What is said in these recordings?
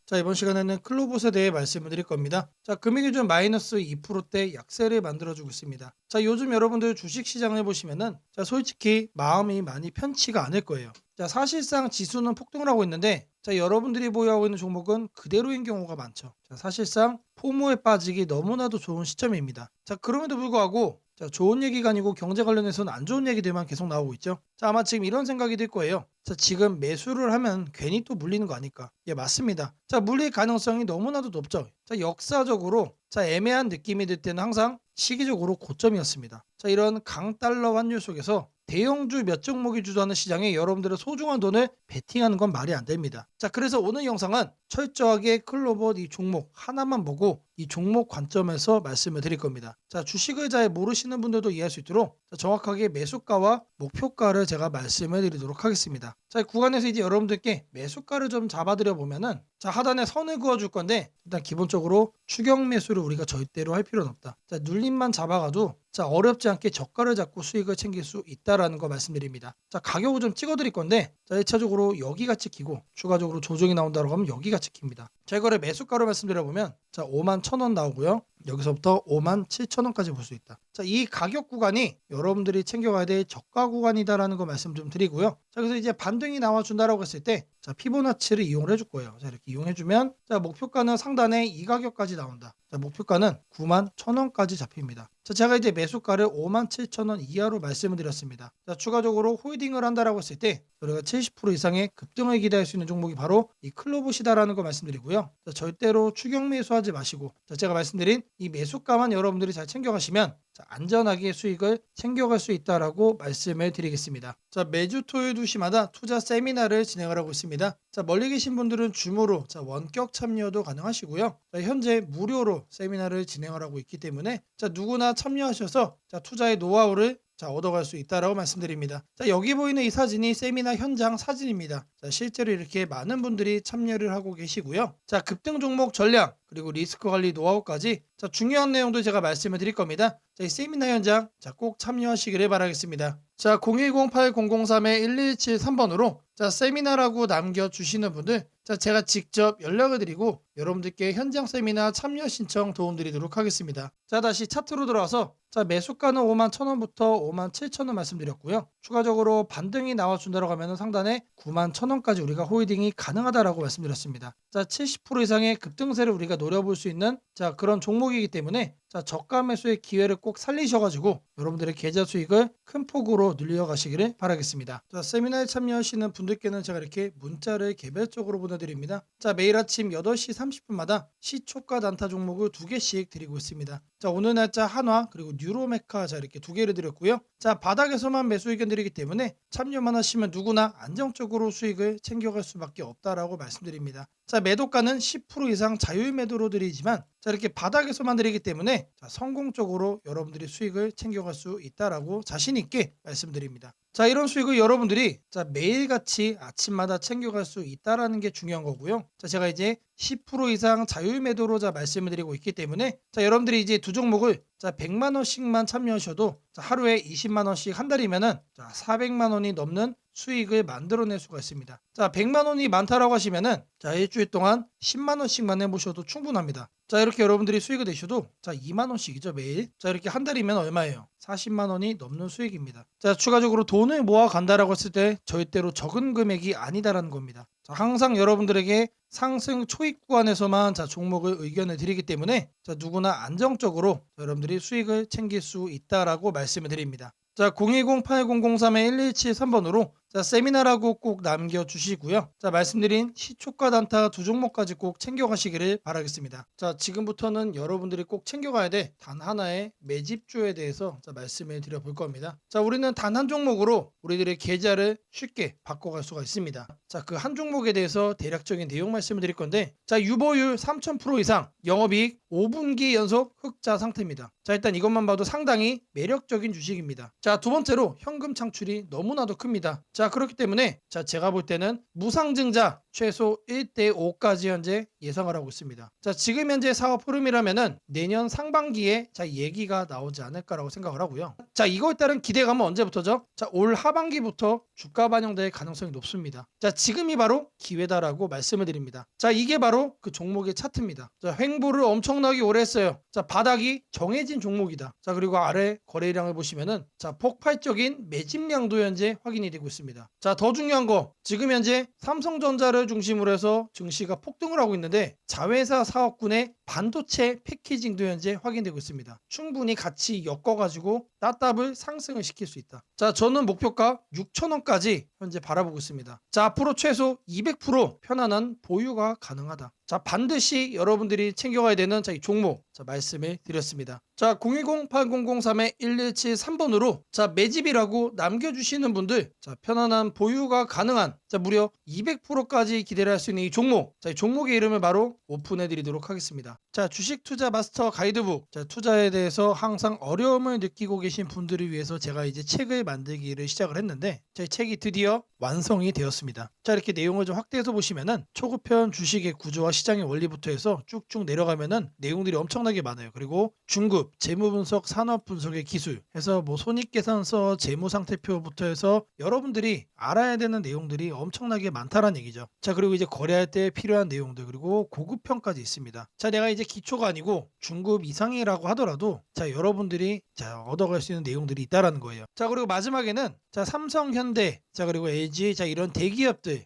자, 이번 시간에는 클로봇에 대해 말씀을 드릴 겁니다. 자, 금융기준 마이너스 2%대 약세를 만들어주고 있습니다. 자, 요즘 여러분들 주식시장을 보시면은 자, 솔직히 마음이 많이 편치가 않을 거예요. 자, 사실상 지수는 폭등을 하고 있는데 자, 여러분들이 보유하고 있는 종목은 그대로인 경우가 많죠. 자, 사실상 포모에 빠지기 너무나도 좋은 시점입니다. 자, 그럼에도 불구하고 자, 좋은 얘기가 아니고 경제 관련해서는 안 좋은 얘기들만 계속 나오고 있죠. 자, 아마 지금 이런 생각이 들 거예요. 자, 지금 매수를 하면 괜히 또 물리는 거 아닐까? 예, 맞습니다. 자, 물릴 가능성이 너무나도 높죠. 자, 역사적으로 자, 애매한 느낌이 들 때는 항상 시기적으로 고점이었습니다. 자, 이런 강달러 환율 속에서 대형주 몇 종목이 주도하는 시장에 여러분들의 소중한 돈을 베팅하는 건 말이 안 됩니다. 자, 그래서 오늘 영상은 철저하게 클로봇 이 종목 하나만 보고 이 종목 관점에서 말씀을 드릴 겁니다. 자, 주식을 잘 모르시는 분들도 이해할 수 있도록 정확하게 매수가와 목표가를 제가 말씀을 드리도록 하겠습니다. 자, 이 구간에서 이제 여러분들께 매수가를 좀 잡아드려 보면은 자, 하단에 선을 그어줄 건데 일단 기본적으로 추격 매수를 우리가 절대로 할 필요는 없다. 자, 눌림만 잡아가도 자, 어렵지 않게 저가를 잡고 수익을 챙길 수 있다라는 거 말씀드립니다. 자, 가격을 좀 찍어드릴 건데 자, 1차적으로 여기가 찍히고 추가적으로 조정이 나온다고 하면 여기가 찍힙니다. 자, 이거를 매수가로 말씀드려보면 자, 5만 1,000원 나오고요. 여기서부터 5만 7,000원까지 볼 수 있다. 자, 이 가격 구간이 여러분들이 챙겨가야 될 저가 구간이다라는 거 말씀 좀 드리고요. 자, 그래서 이제 반등이 나와준다라고 했을 때 자, 피보나치를 이용을 해줄 거예요. 자, 이렇게 이용해주면 자, 목표가는 상단에 이 가격까지 나온다. 자, 목표가는 9만 1,000원까지 잡힙니다. 자, 제가 이제 매수가를 5만 7,000원 이하로 말씀을 드렸습니다. 자, 추가적으로 홀딩을 한다라고 했을 때 우리가 70% 이상의 급등을 기대할 수 있는 종목이 바로 이 클로봇이다라는 거 말씀드리고요. 자, 절대로 추격 매수하지 마시고 자, 제가 말씀드린 이 매수가만 여러분들이 잘 챙겨가시면 자, 안전하게 수익을 챙겨갈 수 있다라고 말씀을 드리겠습니다. 자, 매주 토요일 2시마다 투자 세미나를 진행을 하고 있습니다. 자, 멀리 계신 분들은 줌으로 자, 원격 참여도 가능하시고요. 자, 현재 무료로 세미나를 진행을 하고 있기 때문에 자, 누구나 참여하셔서 자, 투자의 노하우를 자, 얻어갈 수 있다라고 말씀드립니다. 자, 여기 보이는 이 사진이 세미나 현장 사진입니다. 자, 실제로 이렇게 많은 분들이 참여를 하고 계시고요. 자, 급등 종목 전략 그리고 리스크 관리 노하우까지 자, 중요한 내용도 제가 말씀을 드릴 겁니다. 자, 이 세미나 현장 자, 꼭 참여하시기를 바라겠습니다. 자, 010-8003-1173번으로 자, 세미나라고 남겨주시는 분들 자, 제가 직접 연락을 드리고 여러분들께 현장 세미나 참여 신청 도움드리도록 하겠습니다. 자, 다시 차트로 들어와서 자, 매수가는 5만 1,000원부터 5만 7,000원 말씀드렸고요. 추가적으로 반등이 나와준다고 하면 상단에 9만 1,000원까지 우리가 홀딩이 가능하다라고 말씀드렸습니다. 자, 70% 이상의 급등세를 우리가 노려볼 수 있는 자, 그런 종목이기 때문에 자, 저가 매수의 기회를 꼭 살리셔가지고 여러분들의 계좌 수익을 큰 폭으로 늘려가시기를 바라겠습니다. 자, 세미나에 참여하시는 분들께는 제가 이렇게 문자를 개별적으로 보내드립니다. 자, 매일 아침 8시 30분마다 시초가 단타 종목을 2개씩 드리고 있습니다. 자, 오늘 날짜 한화 그리고 뉴로메카 자, 이렇게 2개를 드렸고요. 자, 바닥에서만 매수 의견 드리기 때문에 참여만 하시면 누구나 안정적으로 수익을 챙겨갈 수밖에 없다라고 말씀드립니다. 자, 매도가는 10% 이상 자율 매도로 드리지만 자, 이렇게 바닥에서만 드리기 때문에 자, 성공적으로 여러분들이 수익을 챙겨갈 수 있다라고 자신 있게 말씀드립니다. 자, 이런 수익을 여러분들이 자, 매일같이 아침마다 챙겨갈 수 있다라는 게 중요한 거고요. 자, 제가 이제 10% 이상 자율 매도로 자, 말씀을 드리고 있기 때문에 자, 여러분들이 이제 두 종목을 자, 100만 원씩만 참여하셔도 자, 하루에 20만 원씩 한 달이면은 자, 400만 원이 넘는 수익을 만들어낼 수가 있습니다. 자, 100만 원이 많다라고 하시면은 자, 일주일 동안 10만 원씩만 해보셔도 충분합니다. 자, 이렇게 여러분들이 수익을 내셔도 자, 2만 원씩이죠, 매일. 자, 이렇게 한 달이면 얼마예요? 40만 원이 넘는 수익입니다. 자, 추가적으로 돈을 모아 간다라고 했을 때 절대로 적은 금액이 아니다라는 겁니다. 자, 항상 여러분들에게 상승 초입 구간에서만 자, 종목을 의견을 드리기 때문에 자, 누구나 안정적으로 여러분들이 수익을 챙길 수 있다라고 말씀을 드립니다. 자, 010-8003-1173번으로 자, 세미나라고 꼭 남겨주시고요. 자, 말씀드린 시초가 단타 두 종목까지 꼭 챙겨가시기를 바라겠습니다. 자, 지금부터는 여러분들이 꼭 챙겨가야 돼 단 하나의 매집주에 대해서 자, 말씀을 드려볼 겁니다. 자, 우리는 단 한 종목으로 우리들의 계좌를 쉽게 바꿔갈 수가 있습니다. 자, 그 한 종목에 대해서 대략적인 내용 말씀을 드릴 건데 자, 유보율 3,000% 이상 영업이익 5분기 연속 흑자 상태입니다. 자, 일단 이것만 봐도 상당히 매력적인 주식입니다. 자, 두 번째로 현금 창출이 너무나도 큽니다. 자, 그렇기 때문에 자, 제가 볼 때는 무상증자 최소 1대 5까지 현재 예상을 하고 있습니다. 자, 지금 현재 사업 흐름이라면은 내년 상반기에 자, 얘기가 나오지 않을까라고 생각을 하고요. 자, 이거에 따른 기대감은 언제부터죠? 자, 올 하반기부터 주가 반영될 가능성이 높습니다. 자, 지금이 바로 기회다라고 말씀을 드립니다. 자, 이게 바로 그 종목의 차트입니다. 자, 횡보를 엄청나게 오래 했어요. 자, 바닥이 정해진 종목이다. 자, 그리고 아래 거래량을 보시면은 자, 폭발적인 매집량도 현재 확인이 되고 있습니다. 자, 더 중요한 거 지금 현재 삼성전자를 중심으로 해서 증시가 폭등을 하고 있는데 자회사 사업군의 반도체 패키징도 현재 확인되고 있습니다. 충분히 같이 엮어가지고 따답을 상승을 시킬 수 있다. 자, 저는 목표가 6,000원까지 현재 바라보고 있습니다. 자, 앞으로 최소 200% 편안한 보유가 가능하다. 자, 반드시 여러분들이 챙겨가야 되는 자, 이 종목 자, 말씀을 드렸습니다. 자, 010-8003-1173번으로 자, 매집이라고 남겨주시는 분들 자, 편안한 보유가 가능한 자, 무려 200%까지 기대를 할 수 있는 이 종목 자, 이 종목의 이름을 바로 오픈해 드리도록 하겠습니다. 자, 주식 투자 마스터 가이드북 자, 투자에 대해서 항상 어려움을 느끼고 계신 분들을 위해서 제가 이제 책을 만들기를 시작을 했는데 제 책이 드디어 완성이 되었습니다. 자, 이렇게 내용을 좀 확대해서 보시면은 초급편 주식의 구조와 시장의 원리부터 해서 쭉쭉 내려가면은 내용들이 엄청나게 많아요. 그리고 중급 재무 분석, 산업 분석의 기술 해서 뭐 손익계산서, 재무 상태표부터 해서 여러분들이 알아야 되는 내용들이 엄청나게 많다라는 얘기죠. 자, 그리고 이제 거래할 때 필요한 내용들 그리고 고급편까지 있습니다. 자, 내가 이제 기초가 아니고 중급 이상이라고 하더라도 자, 여러분들이 자, 얻어갈 수 있는 내용들이 있다라는 거예요. 자, 그리고 마지막에는 자, 삼성, 현대, 자, 그리고 LG, 자, 이런 대기업들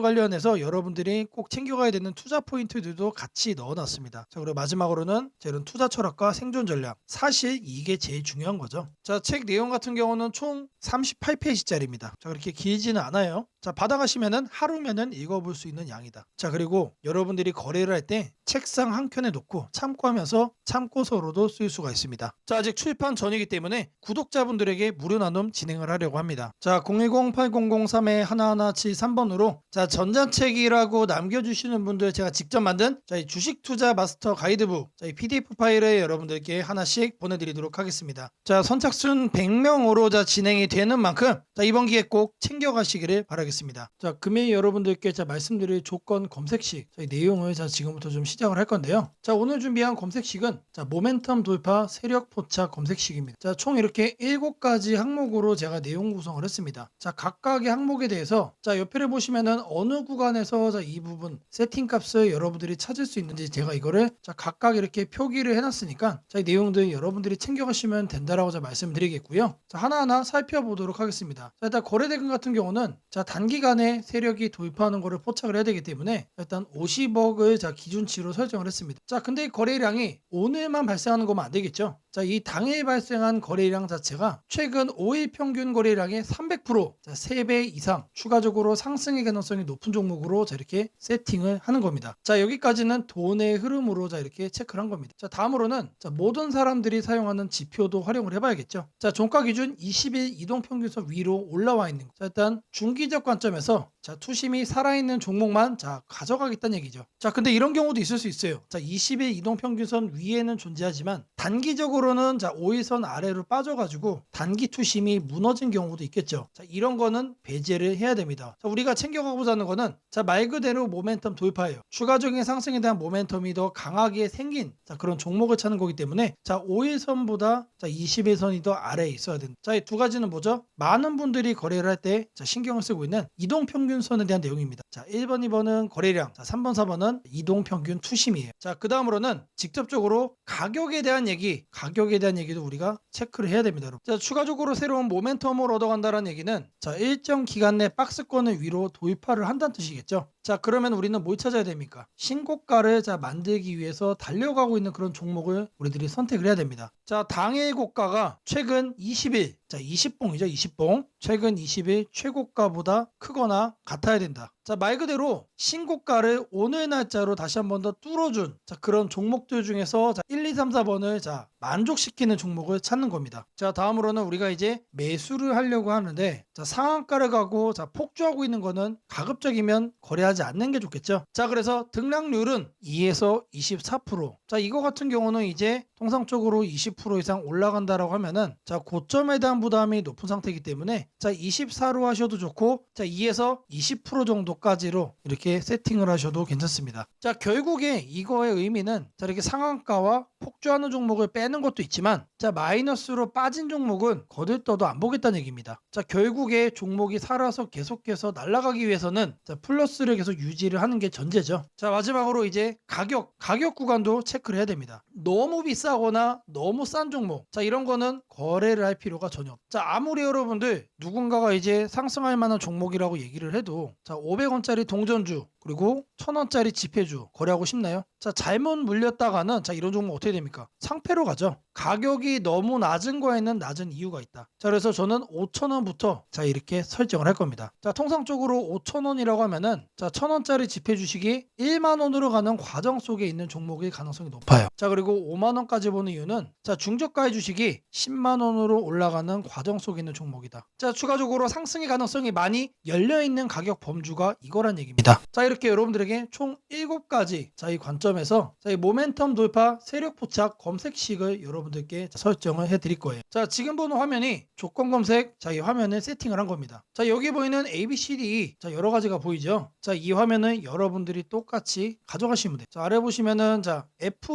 관련해서 여러분들이 꼭 챙겨가야 되는 투자 포인트들도 같이 넣어놨습니다. 자, 그리고 마지막으로는 자, 이런 투자 철학과 생존 전략. 사실 이게 제일 중요한 거죠. 자, 책 내용 같은 경우는 총 38페이지짜리입니다. 자, 그렇게 길지는 않아요. 자, 받아가시면은 하루면은 읽어볼 수 있는 양이다. 자, 그리고 여러분들이 거래를 할 때 책상 한 켠에 놓고 참고하면서 참고서로도 쓸 수가 있습니다. 자, 아직 출판 전이기 때문에 구독자분들에게 무료 나눔 진행을 하려고 합니다. 자, 010-8003-1173번으로 자, 전자책이라고 남겨주시는 분들 제가 직접 만든 자, 이 주식 투자 마스터 가이드북 자, 이 PDF 파일을 여러분들께 하나씩 보내드리도록 하겠습니다. 자, 선착순 100명으로 자, 진행이 되는 만큼 자, 이번 기회 꼭 챙겨가시기를 바라겠습니다. 자, 금일 여러분들께 자, 말씀드릴 조건 검색식 자, 이 내용을 자, 지금부터 좀 시작을 할 건데요. 자, 오늘 준비한 검색식은 자, 모멘텀 돌파 세력 포착 검색식입니다. 자, 총 이렇게 7가지 항목으로 제가 내용 구성을 했습니다. 자, 각각의 항목에 대해서 자, 옆에를 보시면은 어느 구간에서 자, 이 부분 세팅 값을 여러분들이 찾을 수 있는지 제가 이거를 자, 각각 이렇게 표기를 해놨으니까 자, 이 내용들 여러분들이 챙겨가시면 된다라고 자, 말씀드리겠고요. 자, 하나하나 살펴보도록 하겠습니다. 자, 일단 거래대금 같은 경우는 자, 단기간에 세력이 돌파하는 거를 포착을 해야 되기 때문에 일단 50억을 자, 기준치로 설정을 했습니다. 자, 근데 이 거래량이 오늘만 발생하는 거면 안 되겠죠. 자, 이 당일 발생한 거래량 자체가 최근 5일 평균 거래량의 300% 자, 3배 이상 추가적으로 상승의 가능성이 높은 종목으로 자, 이렇게 세팅을 하는 겁니다. 자, 여기까지는 돈의 흐름으로 자, 이렇게 체크를 한 겁니다. 자, 다음으로는 자, 모든 사람들이 사용하는 지표도 활용을 해봐야겠죠. 자, 종가 기준 20일 이동 평균선 위로 올라와 있는 거. 자, 일단 중기적 관점에서 자, 투심이 살아있는 종목만 자, 가져가겠다는 얘기죠. 자, 근데 이런 경우도 있을 수 있어요. 자, 20일 이동 평균선 위에는 존재하지만 단기적으로는 자, 5일선 아래로 빠져가지고 단기 투심이 무너진 경우도 있겠죠. 자, 이런 거는 배제를 해야 됩니다. 자, 우리가 챙겨가고자 하는 거는 자, 말 그대로 모멘텀 돌파예요. 추가적인 상승에 대한 모멘텀이 더 강하게 생긴 자, 그런 종목을 찾는 거기 때문에 자, 5일선보다 자, 20일선이 더 아래에 있어야 된다. 자, 이 두 가지는 뭐죠? 많은 분들이 거래를 할 때 신경을 쓰고 있는 이동평균선에 대한 내용입니다. 자, 1번, 2번은 거래량, 자, 3번, 4번은 이동평균 투심이에요. 자, 그 다음으로는 직접적으로 가격에 대한 얘기도 우리가 체크를 해야 됩니다. 여러분. 자, 추가적으로 새로운 모멘텀을 얻어간다는 얘기는 자, 일정 기간 내 박스권을 위로 돌파를 한다는 뜻이겠죠. 자, 그러면 우리는 뭘 찾아야 됩니까? 신고가를 자, 만들기 위해서 달려가고 있는 그런 종목을 우리들이 선택을 해야 됩니다. 자, 당일 고가가 최근 20일, 자, 20봉이죠, 20봉. 최근 20일 최고가보다 크거나 같아야 된다. 자, 말 그대로 신고가를 오늘 날짜로 다시 한 번 더 뚫어준 자, 그런 종목들 중에서 자, 1, 2, 3, 4번을 자, 만족시키는 종목을 찾는 겁니다. 자, 다음으로는 우리가 이제 매수를 하려고 하는데 자, 상한가를 가고 자, 폭주하고 있는 거는 가급적이면 거래하지 않는 게 좋겠죠. 자, 그래서 등락률은 2에서 24%. 자, 이거 같은 경우는 이제 통상적으로 20% 이상 올라간다라고 하면은 자, 고점에 대한 시간 부담이 높은 상태이기 때문에 자 24로 하셔도 좋고 자 2에서 20% 정도까지로 이렇게 세팅을 하셔도 괜찮습니다. 자 결국에 이거의 의미는 자 이렇게 상한가와 폭주하는 종목을 빼는 것도 있지만 자 마이너스로 빠진 종목은 거들떠도 안 보겠다는 얘기입니다. 자 결국에 종목이 살아서 계속해서 날아가기 위해서는 자 플러스를 계속 유지를 하는 게 전제죠. 자 마지막으로 이제 가격 구간도 체크를 해야 됩니다. 너무 비싸거나 너무 싼 종목 자 이런 거는 거래를 할 필요가 전혀 없죠. 자 아무리 여러분들 누군가가 이제 상승할 만한 종목이라고 얘기를 해도 자 500원짜리 동전주 그리고 1000원짜리 지폐주 거래하고 싶나요? 자 잘못 물렸다가는 자 이런 종목 어떻게 됩니까? 상패로 가죠. 가격이 너무 낮은 거에는 낮은 이유가 있다. 자 그래서 저는 5,000원부터 자 이렇게 설정을 할 겁니다. 자 통상적으로 5,000원이라고 하면은 자 1000원짜리 지폐 주식이 1만 원으로 가는 과정 속에 있는 종목일 가능성이 높아요. 자 그리고 5만 원까지 보는 이유는 자 중저가의 주식이 10만 원으로 올라가는 과정 속에 있는 종목이다. 자 추가적으로 상승의 가능성이 많이 열려 있는 가격 범주가 이거란 얘기입니다. 자 이렇게 여러분들에게 총 7가지 자 이 관점에서 자 이 모멘텀 돌파 세력 포착 검색식을 여러분들께 설정을 해 드릴 거예요. 자 지금 보는 화면이 조건 검색 자 이 화면을 세팅을 한 겁니다. 자 여기 보이는 ABCD 자 여러 가지가 보이죠. 자 이 화면은 여러분들이 똑같이 가져가시면 돼요. 자 아래 보시면은 자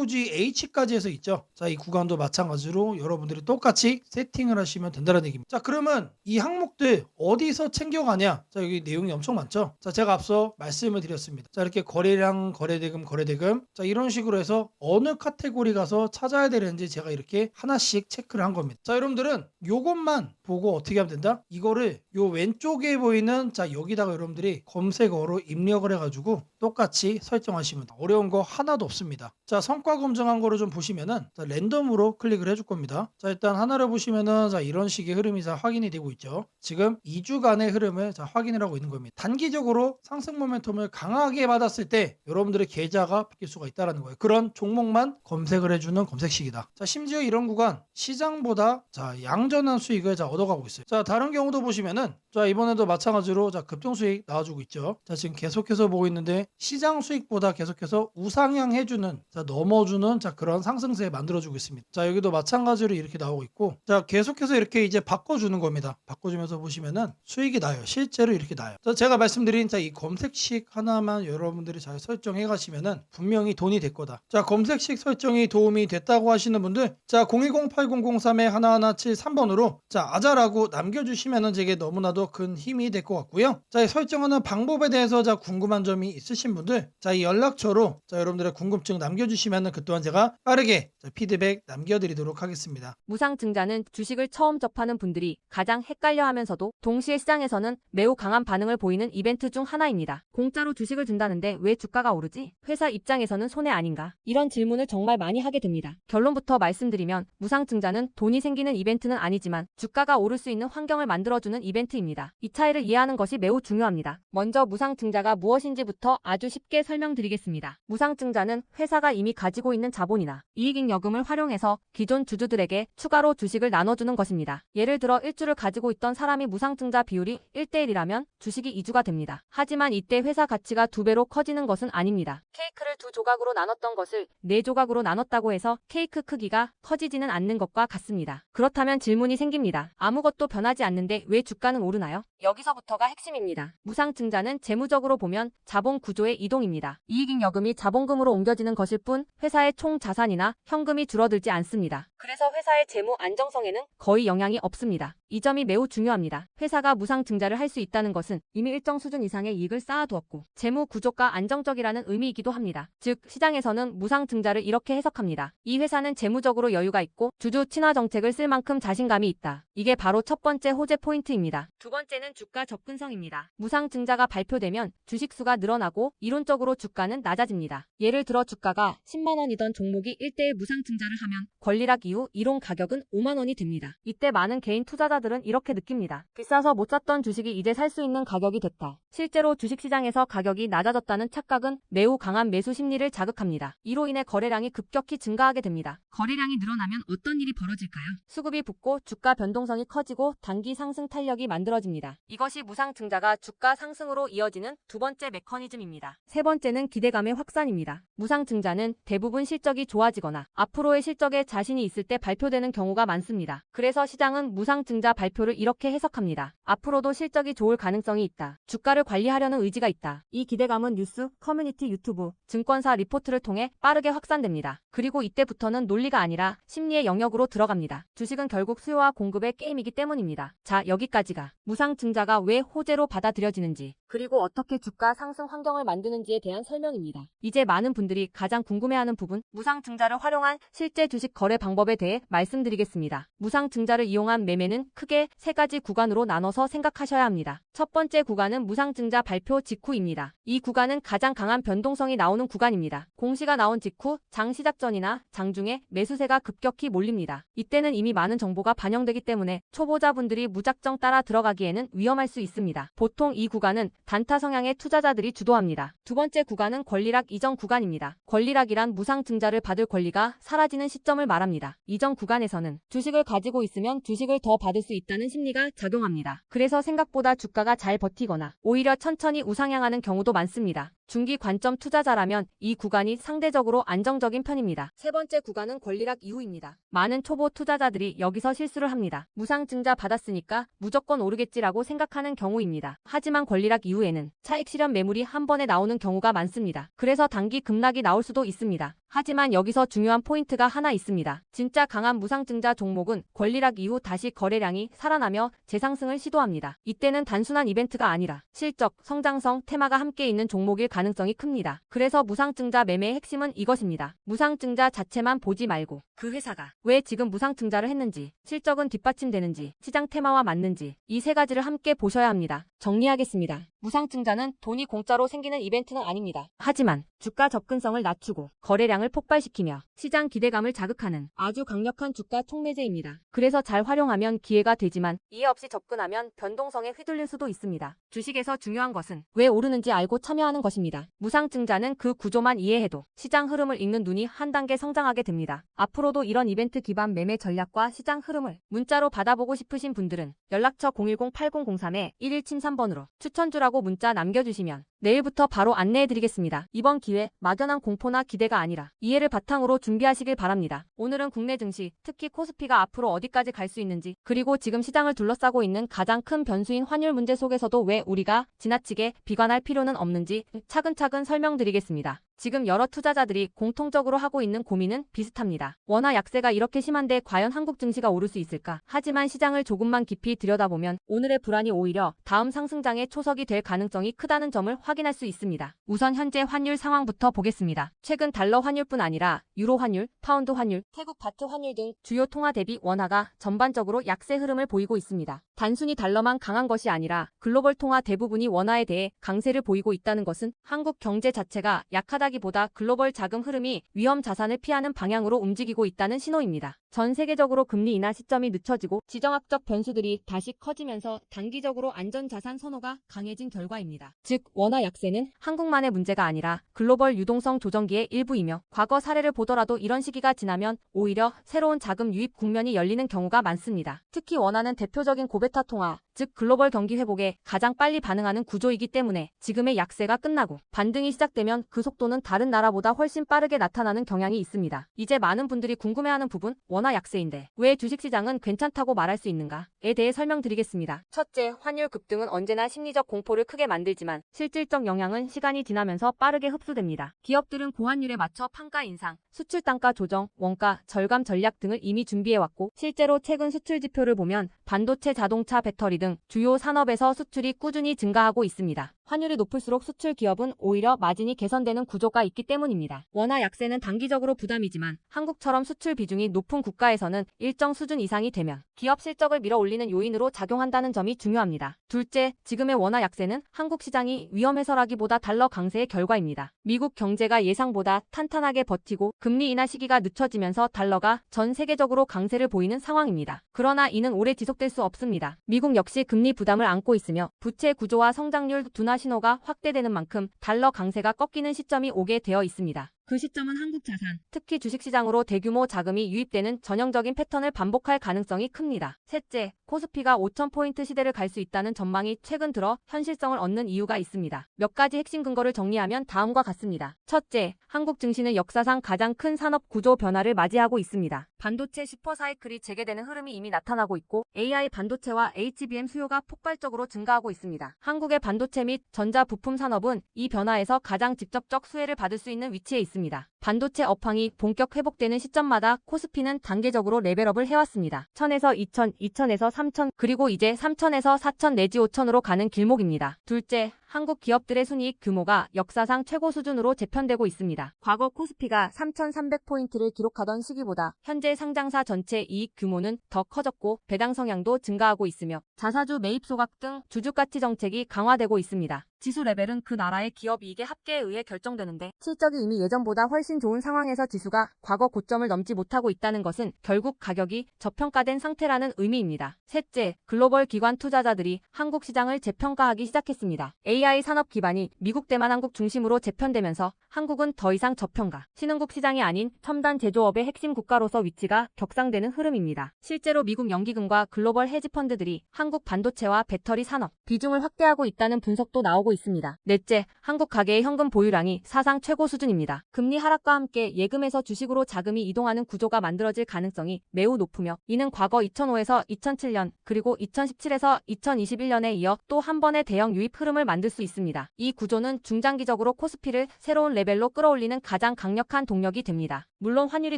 FGH까지 해서 있죠. 자 이 구간도 마찬가지로 여러분들이 똑같이 세팅을 하시면 된다는 얘기입니다. 자 그러면 이 항목들 어디서 챙겨가냐? 자 여기 내용이 엄청 많죠. 자 제가 앞서 말씀을 드렸습니다. 자 이렇게 거래량, 거래대금 자 이런 식으로 해서 어느 카테고리 가서 찾아야 되는지 제가 이렇게 하나씩 체크를 한 겁니다. 자 여러분들은 요것만 보고 어떻게 하면 된다? 이거를 요 왼쪽에 보이는 자 여기다가 여러분들이 검색어로 입력을 해가지고 똑같이 설정하시면 돼요. 어려운 거 하나도 없습니다. 자 성과 검증한 거를 좀 보시면은 자 랜덤으로 클릭을 해줄 겁니다. 자 일단 하나를 보시면은 자 이런 식의 흐름이 자 확인이 되고 있죠. 지금 2주간의 흐름을 자 확인을 하고 있는 겁니다. 단기적으로 상승 모멘텀을 강하게 받았을 때 여러분들의 계좌가 바뀔 수가 있다는 거예요. 그런 종목만 검색을 해주는 검색식이다. 자 심지어 이런 구간 시장보다 자 양전한 수익을 자 얻어가고 있어요. 자 다른 경우도 보시면은 자 이번에도 마찬가지로 자 급등 수익 나와주고 있죠. 자 지금 계속해서 보고 있는데 시장 수익보다 계속해서 우상향 해주는 자 넘어주는 자 그런 상승세 만들어주고 있습니다. 자 여기도 마찬가지로 이렇게 나오고 있고 자 계속해서 이렇게 이제 바꿔주는 겁니다. 바꿔주면서 보시면은 수익이 나요. 실제로 이렇게 나요. 자 제가 말씀드린 자 이 검색식 하나만 여러분들이 잘 설정해 가시면은 분명히 돈이 될 거다. 자 검색식 설정이 도움이 됐다고 하시는 분들 자 010-8003-1173번으로 자 아자라고 남겨주시면은 제게 너무나도 큰 힘이 될 것 같고요. 자 이 설정하는 방법에 대해서 자 궁금한 점이 있으신 분들 자 이 연락처로 자 여러분들의 궁금증 남겨주시면은 그 또한 제가 빠르게 자 피드백 남겨드리도록 하겠습니다. 무상증자는 주식을 처음 접하는 분들이 가장 헷갈려하면서도 동시에 시장에서는 매우 강한 반응을 보이는 이벤트 중 하나입니다. 공짜로 주식을 준다는데 왜 주가가 오르지? 회사 입장에서는 손해 아닌가? 이런 질문을 정말 많이 하게 됩니다. 결론부터 말씀드리면 무상증자는 돈이 생기는 이벤트는 아니지만 주가가 오를 수 있는 환경을 만들어주는 이벤트입니다. 이 차이를 이해하는 것이 매우 중요합니다. 먼저 무상증자가 무엇인지부터 아주 쉽게 설명드리겠습니다. 무상증자는 회사가 이미 가지고 있는 자본이나 이익잉여금을 활용해서 기존 주주들에게 추가로 주식을 나눠주는 것입니다. 예를 들어 1주를 가지고 있던 사람이 무상증자 비율이 1대1이라면 주식이 2주가 됩니다. 하지만 이때 회사 가치가 2배로 커지는 것은 아닙니다. 케이크를 2조각으로 나눴던 것을 4조각으로 나눴다고 해서 케이크 크기가 커지지는 않는 것과 같습니다. 그렇다면 질문이 생깁니다. 아무것도 변하지 않는데 왜 주가는 오르나요? 여기서부터가 핵심입니다. 무상증자는 재무적으로 보면 자본 구조의 이동입니다. 이익잉여금이 자본금으로 옮겨지는 것일 뿐 회사의 총 자산이나 현금이 줄어들지 않습니다. 그래서 회사의 재무 안정성에는 거의 영향이 없습니다. 이 점이 매우 중요합니다. 회사가 무상증자를 할 수 있다는 것은 이미 일정 수준 이상의 이익을 쌓아두었고 재무 구조가 안정적이라는 의미이기도 합니다. 즉 시장에서는 무상증자를 이렇게 해석합니다. 이 회사는 재무적으로 여유가 있고 주주 친화 정책을 쓸 만큼 자신감이 있다. 이게 바로 첫 번째 호재 포인트입니다. 두 번째는 주가 접근성입니다. 무상증자가 발표되면 주식수가 늘어나고 이론적으로 주가는 낮아집니다. 예를 들어 주가가 10만 원이던 종목이 1대1 무상증자를 하면 권리락 이후 이론 가격은 5만 원이 됩니다. 이때 많은 개인 투자자들은 이렇게 느낍니다. 비싸서 못 샀던 주식이 이제 살 수 있는 가격이 됐다. 실제로 주식시장에서 가격 가격이 낮아졌다는 착각은 매우 강한 매수 심리를 자극합니다. 이로 인해 거래량이 급격히 증가하게 됩니다. 거래량이 늘어나면 어떤 일이 벌어질까요? 수급이 붙고 주가 변동성이 커지고 단기 상승 탄력이 만들어집니다. 이것이 무상증자가 주가 상승으로 이어지는 두 번째 메커니즘입니다. 세 번째는 기대감의 확산입니다. 무상증자는 대부분 실적이 좋아지거나 앞으로의 실적에 자신이 있을 때 발표되는 경우가 많습니다. 그래서 시장은 무상증자 발표를 이렇게 해석합니다. 앞으로도 실적이 좋을 가능성이 있다. 주가를 관리하려는 의지가 있다. 이 기대감은 뉴스, 커뮤니티, 유튜브, 증권사 리포트를 통해 빠르게 확산됩니다. 그리고 이때부터는 논리가 아니라 심리의 영역으로 들어갑니다. 주식은 결국 수요와 공급의 게임이기 때문입니다. 자, 여기까지가 무상증자가 왜 호재로 받아들여지는지, 그리고 어떻게 주가 상승 환경을 만드는지에 대한 설명입니다. 이제 많은 분들이 가장 궁금해하는 부분, 무상증자를 활용한 실제 주식 거래 방법에 대해 말씀드리겠습니다. 무상증자를 이용한 매매는 크게 세 가지 구간으로 나눠서 생각하셔야 합니다. 첫 번째 구간은 무상증자 발표 직후입니다. 이 구간은 가장 강한 변동성이 나오는 구간입니다. 공시가 나온 직후 장 시작 전이나 장중에 매수세가 급격히 몰립니다. 이때는 이미 많은 정보가 반영되기 때문에 초보자분들이 무작정 따라 들어가기에는 위험할 수 있습니다. 보통 이 구간은 단타 성향의 투자자들이 주도합니다. 두 번째 구간은 권리락 이전 구간입니다. 권리락이란 무상증자를 받을 권리가 사라지는 시점을 말합니다. 이전 구간에서는 주식을 가지고 있으면 주식을 더 받을 수 있다는 심리가 작용합니다. 그래서 생각보다 주가가 잘 버티거나 오히려 천천히 우상향하는 경우도 많습니다. 중기 관점 투자자라면 이 구간이 상대적으로 안정적인 편입니다. 세 번째 구간은 권리락 이후입니다. 많은 초보 투자자들이 여기서 실수를 합니다. 무상증자 받았으니까 무조건 오르겠지라고 생각하는 경우입니다. 하지만 권리락 이후에는 차익 실현 매물이 한 번에 나오는 경우가 많습니다. 그래서 단기 급락이 나올 수도 있습니다. 하지만 여기서 중요한 포인트가 하나 있습니다. 진짜 강한 무상증자 종목은 권리락 이후 다시 거래량이 살아나며 재상승을 시도합니다. 이때는 단순한 이벤트가 아니라 실적, 성장성, 테마가 함께 있는 종목일 가능성이 큽니다. 그래서 무상증자 매매의 핵심은 이것입니다. 무상증자 자체만 보지 말고 그 회사가 왜 지금 무상증자를 했는지, 실적은 뒷받침되는지, 시장 테마와 맞는지 이 세 가지를 함께 보셔야 합니다. 정리하겠습니다. 무상증자는 돈이 공짜로 생기는 이벤트는 아닙니다. 하지만 주가 접근성을 낮추고 거래량을 폭발시키며 시장 기대감을 자극하는 아주 강력한 주가 촉매제입니다. 그래서 잘 활용하면 기회가 되지만 이해 없이 접근하면 변동성에 휘둘릴 수도 있습니다. 주식에서 중요한 것은 왜 오르는지 알고 참여하는 것입니다. 무상증자는 그 구조만 이해해도 시장 흐름을 읽는 눈이 한 단계 성장하게 됩니다. 앞으로도 이런 이벤트 기반 매매 전략과 시장 흐름을 문자로 받아보고 싶으신 분들은 연락처 010-8003-1173번으로 추천주라고 문자 남겨주시면 내일부터 바로 안내해드리겠습니다. 이번 기회 막연한 공포나 기대가 아니라 이해를 바탕으로 준비하시길 바랍니다. 오늘은 국내 증시, 특히 코스피가 앞으로 어디까지 갈 수 있는지, 그리고 지금 시장을 둘러싸고 있는 가장 큰 변수인 환율 문제 속에서도 왜 우리가 지나치게 비관할 필요는 없는지 차근차근 설명드리겠습니다. 지금 여러 투자자들이 공통적으로 하고 있는 고민은 비슷합니다. 원화 약세가 이렇게 심한데 과연 한국 증시가 오를 수 있을까? 하지만 시장을 조금만 깊이 들여다보면 오늘의 불안이 오히려 다음 상승장의 초석이 될 가능성이 크다는 점을 확인할 수 있습니다. 우선 현재 환율 상황부터 보겠습니다. 최근 달러 환율뿐 아니라 유로 환율, 파운드 환율, 태국 바트 환율 등 주요 통화 대비 원화가 전반적으로 약세 흐름을 보이고 있습니다. 단순히 달러만 강한 것이 아니라 글로벌 통화 대부분이 원화에 대해 강세를 보이고 있다는 것은 한국 경제 자체가 약하다기보다 글로벌 자금 흐름이 위험 자산을 피하는 방향으로 움직이고 있다는 신호입니다. 전 세계적으로 금리 인하 시점이 늦춰지고 지정학적 변수들이 다시 커지면서 단기적으로 안전자산 선호가 강해진 결과입니다. 즉, 원화 약세는 한국만의 문제가 아니라 글로벌 유동성 조정기의 일부이며 과거 사례를 보더라도 이런 시기가 지나면 오히려 새로운 자금 유입 국면이 열리는 경우가 많습니다. 특히 원화는 대표적인 고베타 통화, 즉 글로벌 경기 회복에 가장 빨리 반응하는 구조이기 때문에 지금의 약세가 끝나고 반등이 시작되면 그 속도는 다른 나라보다 훨씬 빠르게 나타나는 경향이 있습니다. 이제 많은 분들이 궁금해하는 부분, 원화 약세인데 왜 주식시장은 괜찮다고 말할 수 있는가에 대해 설명드리겠습니다. 첫째, 환율 급등은 언제나 심리적 공포를 크게 만들지만 실질적 영향은 시간이 지나면서 빠르게 흡수됩니다. 기업들은 고환율에 맞춰 판가 인상, 수출 단가 조정, 원가 절감 전략 등을 이미 준비해왔고 실제로 최근 수출 지표를 보면 반도체, 자동차, 배터리 등 주요 산업에서 수출이 꾸준히 증가하고 있습니다. 환율이 높을수록 수출 기업은 오히려 마진이 개선되는 구조가 있기 때문입니다. 원화 약세는 단기적으로 부담이지만 한국처럼 수출 비중이 높은 국가에서는 일정 수준 이상이 되면 기업 실적을 밀어올리는 요인으로 작용한다는 점이 중요합니다. 둘째, 지금의 원화 약세는 한국 시장이 위험해서라기보다 달러 강세의 결과입니다. 미국 경제가 예상보다 탄탄하게 버티고 금리 인하 시기가 늦춰지면서 달러가 전 세계적으로 강세를 보이는 상황입니다. 그러나 이는 오래 지속될 수 없습니다. 미국 역시 역시 금리 부담을 안고 있으며 부채 구조와 성장률 둔화 신호가 확대되는 만큼 달러 강세가 꺾이는 시점이 오게 되어 있습니다. 그 시점은 한국 자산, 특히 주식시장으로 대규모 자금이 유입되는 전형적인 패턴을 반복할 가능성이 큽니다. 셋째, 코스피가 5,000포인트 시대를 갈 수 있다는 전망이 최근 들어 현실성을 얻는 이유가 있습니다. 몇 가지 핵심 근거를 정리하면 다음과 같습니다. 첫째, 한국 증시는 역사상 가장 큰 산업 구조 변화를 맞이하고 있습니다. 반도체 슈퍼사이클이 재개되는 흐름이 이미 나타나고 있고 AI 반도체와 HBM 수요가 폭발적으로 증가하고 있습니다. 한국의 반도체 및 전자 부품 산업은 이 변화에서 가장 직접적 수혜를 받을 수 있는 위치에 있습니다. 반도체 업황이 본격 회복되는 시점마다 코스피는 단계적으로 레벨업을 해왔습니다. 1000에서 2000, 2000에서 3000, 그리고 이제 3000에서 4000 내지 5000으로 가는 길목입니다. 둘째, 한국 기업들의 순이익 규모가 역사상 최고 수준으로 재편되고 있습니다. 과거 코스피가 3,300포인트를 기록하던 시기보다 현재 상장사 전체 이익 규모는 더 커졌고 배당 성향도 증가하고 있으며 자사주 매입 소각 등 주주가치 정책이 강화되고 있습니다. 지수 레벨은 그 나라의 기업 이익의 합계에 의해 결정되는데 실적이 이미 예전보다 훨씬 좋은 상황에서 지수가 과거 고점을 넘지 못하고 있다는 것은 결국 가격이 저평가된 상태라는 의미입니다. 셋째, 글로벌 기관 투자자들이 한국 시장을 재평가하기 시작했습니다. AI 산업 기반이 미국 대만한국 중심으로 재편되면서 한국은 더 이상 저평가, 신흥국 시장이 아닌 첨단 제조업의 핵심 국가로서 위치가 격상되는 흐름입니다. 실제로 미국 연기금과 글로벌 헤지펀드들이 한국 반도체와 배터리 산업 비중을 확대하고 있다는 분석도 나오고 있습니다. 넷째, 한국 가계의 현금 보유량이 사상 최고 수준입니다. 금리 하락과 함께 예금에서 주식으로 자금이 이동하는 구조가 만들어질 가능성이 매우 높으며 이는 과거 2005에서 2007년 그리고 2017에서 2021년에 이어 또 한 번의 대형 유입 흐름을 만들 수 있습니다. 이 구조는 중장기적으로 코스피를 새로운 레벨로 끌어올리는 가장 강력한 동력이 됩니다. 물론 환율이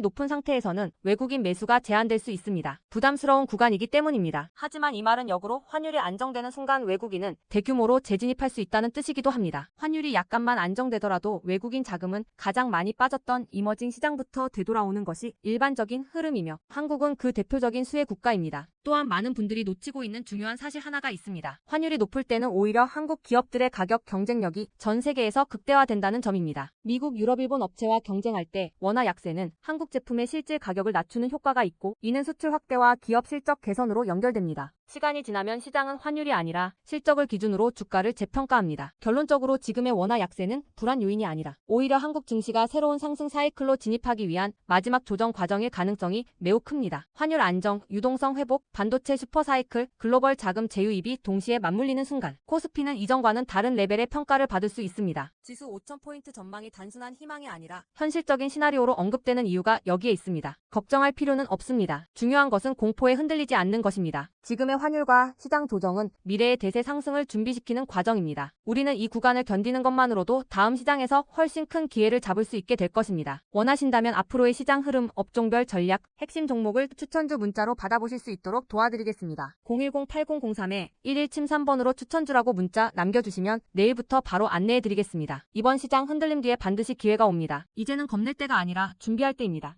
높은 상태에서는 외국인 매수가 제한될 수 있습니다. 부담스러운 구간이기 때문입니다. 하지만 이 말은 역으로 환율이 안정되는 순간 외국인은 대규모로 재진입할 수 있다는 뜻이기도 합니다. 환율이 약간만 안정되더라도 외국인 자금은 가장 많이 빠졌던 이머징 시장부터 되돌아오는 것이 일반적인 흐름이며 한국은 그 대표적인 수혜 국가입니다. 또한 많은 분들이 놓치고 있는 중요한 사실 하나가 있습니다. 환율이 높을 때는 오히려 한국 기업들의 가격 경쟁력이 전 세계에서 극대화된다는 점입니다. 미국, 유럽, 일본 업체와 경쟁할 때 원화 약세는 한국 제품의 실질 가격을 낮추는 효과가 있고 이는 수출 확대와 기업 실적 개선으로 연결됩니다. 시간이 지나면 시장은 환율이 아니라 실적을 기준으로 주가를 재평가합니다. 결론적으로 지금의 원화 약세는 불안 요인이 아니라 오히려 한국 증시가 새로운 상승 사이클로 진입하기 위한 마지막 조정 과정일 가능성이 매우 큽니다. 환율 안정, 유동성 회복, 반도체 슈퍼사이클, 글로벌 자금 재유입이 동시에 맞물리는 순간 코스피는 이전과는 다른 레벨의 평가를 받을 수 있습니다. 지수 5,000포인트 전망이 단순한 희망이 아니라 현실적인 시나리오로 언급되는 이유가 여기에 있습니다. 걱정할 필요는 없습니다. 중요한 것은 공포에 흔들리지 않는 것입니다. 지금의 환율과 시장 조정은 미래의 대세 상승을 준비시키는 과정입니다. 우리는 이 구간을 견디는 것만으로도 다음 시장에서 훨씬 큰 기회를 잡을 수 있게 될 것입니다. 원하신다면 앞으로의 시장 흐름, 업종별 전략, 핵심 종목을 추천주 문자로 받아보실 수 있도록 도와드리겠습니다. 010-8003-1173번으로 추천주라고 문자 남겨주시면 내일부터 바로 안내해드리겠습니다. 이번 시장 흔들림 뒤에 반드시 기회가 옵니다. 이제는 겁낼 때가 아니라 준비할 때입니다.